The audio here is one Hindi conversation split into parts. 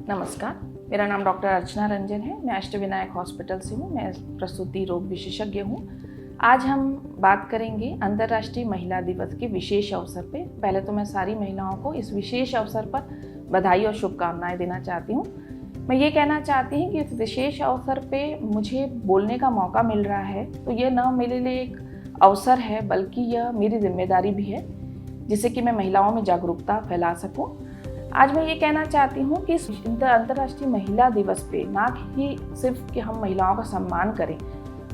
नमस्कार, मेरा नाम डॉक्टर अर्चना रंजन है। मैं अष्टविनायक हॉस्पिटल से हूँ। मैं प्रसूति रोग विशेषज्ञ हूँ। आज हम बात करेंगे अंतर्राष्ट्रीय महिला दिवस के विशेष अवसर पे। पहले तो मैं सारी महिलाओं को इस विशेष अवसर पर बधाई और शुभकामनाएं देना चाहती हूँ। मैं ये कहना चाहती हूँ कि इस विशेष अवसर पे मुझे बोलने का मौका मिल रहा है तो ये न मेरे लिए एक अवसर है बल्कि यह मेरी जिम्मेदारी भी है, जिससे कि मैं महिलाओं में जागरूकता फैला सकूं। आज मैं ये कहना चाहती हूँ कि इस अंतर्राष्ट्रीय महिला दिवस पे ना ही सिर्फ कि हम महिलाओं का सम्मान करें,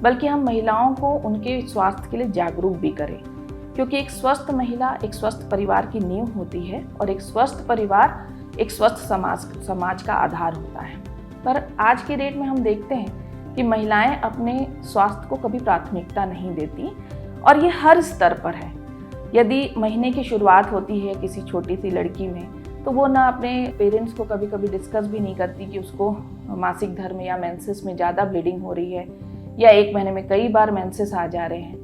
बल्कि हम महिलाओं को उनके स्वास्थ्य के लिए जागरूक भी करें, क्योंकि एक स्वस्थ महिला एक स्वस्थ परिवार की नींव होती है और एक स्वस्थ परिवार एक स्वस्थ समाज का आधार होता है। पर आज के डेट में हम देखते हैं कि महिलाएं अपने स्वास्थ्य को कभी प्राथमिकता नहीं देती और ये हर स्तर पर है। यदि महीने की शुरुआत होती है किसी छोटी सी लड़की में, तो वो ना अपने पेरेंट्स को कभी कभी डिस्कस भी नहीं करती कि उसको मासिक धर्म या मेंसेस में ज़्यादा ब्लीडिंग हो रही है या एक महीने में कई बार मेंसेस आ जा रहे हैं।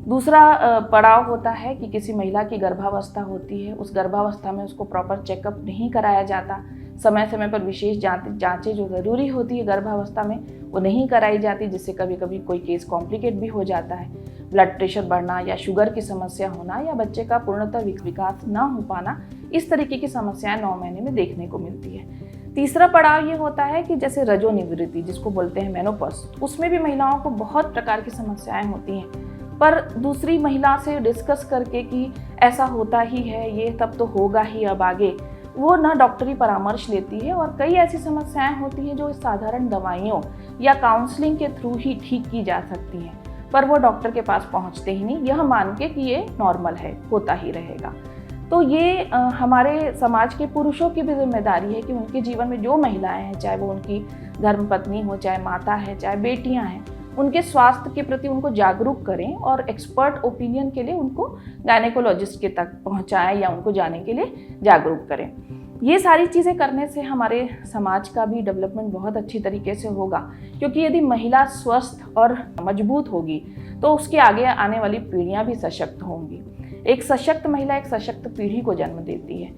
दूसरा पड़ाव होता है कि किसी महिला की गर्भावस्था होती है, उस गर्भावस्था में उसको प्रॉपर चेकअप नहीं कराया जाता। समय समय पर विशेष जांचें जो ज़रूरी होती है गर्भावस्था में वो नहीं कराई जाती, जिससे कभी कभी कोई केस कॉम्प्लिकेट भी हो जाता है। ब्लड प्रेशर बढ़ना या शुगर की समस्या होना या बच्चे का पूर्णतः विकास ना हो पाना, इस तरीके की समस्याएं 9 महीने में देखने को मिलती है। तीसरा पड़ाव ये होता है कि जैसे रजोनिवृत्ति जिसको बोलते हैं मेनोपॉज, उसमें भी महिलाओं को बहुत प्रकार की समस्याएं होती हैं। पर दूसरी महिला से डिस्कस करके कि ऐसा होता ही है, ये तब तो होगा ही अब आगे, वो ना डॉक्टरी परामर्श लेती है और कई ऐसी समस्याएं होती हैं जो साधारण दवाइयों या काउंसलिंग के थ्रू ही ठीक की जा सकती हैं, पर वो डॉक्टर के पास पहुंचते ही नहीं, यह मान के कि ये नॉर्मल है, होता ही रहेगा। तो ये हमारे समाज के पुरुषों की भी जिम्मेदारी है कि उनके जीवन में जो महिलाएं हैं, चाहे वो उनकी धर्मपत्नी हो, चाहे माता है, चाहे बेटियां हैं, उनके स्वास्थ्य के प्रति उनको जागरूक करें और एक्सपर्ट ओपिनियन के लिए उनको गायनेकोलॉजिस्ट के तक पहुंचाएं या उनको जाने के लिए जागरूक करें। ये सारी चीज़ें करने से हमारे समाज का भी डेवलपमेंट बहुत अच्छी तरीके से होगा, क्योंकि यदि महिला स्वस्थ और मजबूत होगी तो उसके आगे आने वाली पीढ़ियां भी सशक्त होंगी। एक सशक्त महिला एक सशक्त पीढ़ी को जन्म देती है।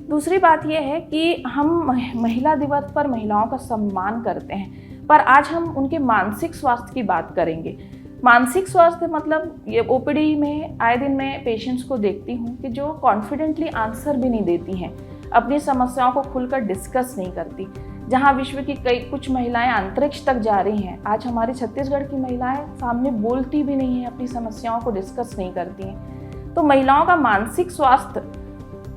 दूसरी बात यह है कि हम महिला दिवस पर महिलाओं का सम्मान करते हैं, पर आज हम उनके मानसिक स्वास्थ्य की बात करेंगे। मानसिक स्वास्थ्य मतलब ये ओपीडी में आए दिन मैं पेशेंट्स को देखती हूँ कि जो कॉन्फिडेंटली आंसर भी नहीं देती हैं, अपनी समस्याओं को खुलकर डिस्कस नहीं करती। जहाँ विश्व की कुछ महिलाएं अंतरिक्ष तक जा रही हैं, आज हमारे छत्तीसगढ़ की महिलाएं सामने बोलती भी नहीं हैं, अपनी समस्याओं को डिस्कस नहीं करती हैं। तो महिलाओं का मानसिक स्वास्थ्य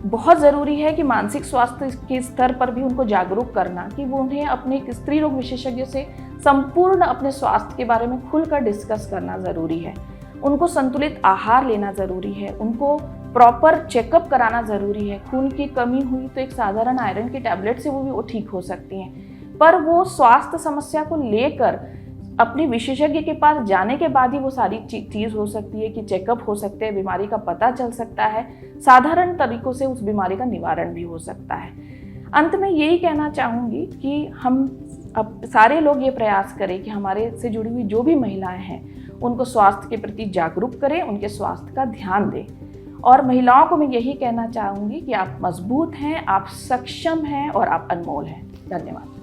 बहुत ज़रूरी है कि मानसिक स्वास्थ्य के स्तर पर भी उनको जागरूक करना कि वो उन्हें अपने स्त्री रोग विशेषज्ञ से संपूर्ण अपने स्वास्थ्य के बारे में खुलकर डिस्कस करना ज़रूरी है। उनको संतुलित आहार लेना ज़रूरी है, उनको प्रॉपर चेकअप कराना ज़रूरी है। खून की कमी हुई तो एक साधारण आयरन की टैबलेट से वो ठीक हो सकती हैं, पर वो स्वास्थ्य समस्या को लेकर अपने विशेषज्ञ के पास जाने के बाद ही वो सारी चीज़ हो सकती है कि चेकअप हो सकते हैं, बीमारी का पता चल सकता है, साधारण तरीकों से उस बीमारी का निवारण भी हो सकता है। अंत में यही कहना चाहूँगी कि हम अब सारे लोग ये प्रयास करें कि हमारे से जुड़ी हुई जो भी महिलाएं हैं उनको स्वास्थ्य के प्रति जागरूक करें, उनके स्वास्थ्य का ध्यान दें। और महिलाओं को मैं यही कहना चाहूँगी कि आप मजबूत हैं, आप सक्षम हैं और आप अनमोल हैं। धन्यवाद।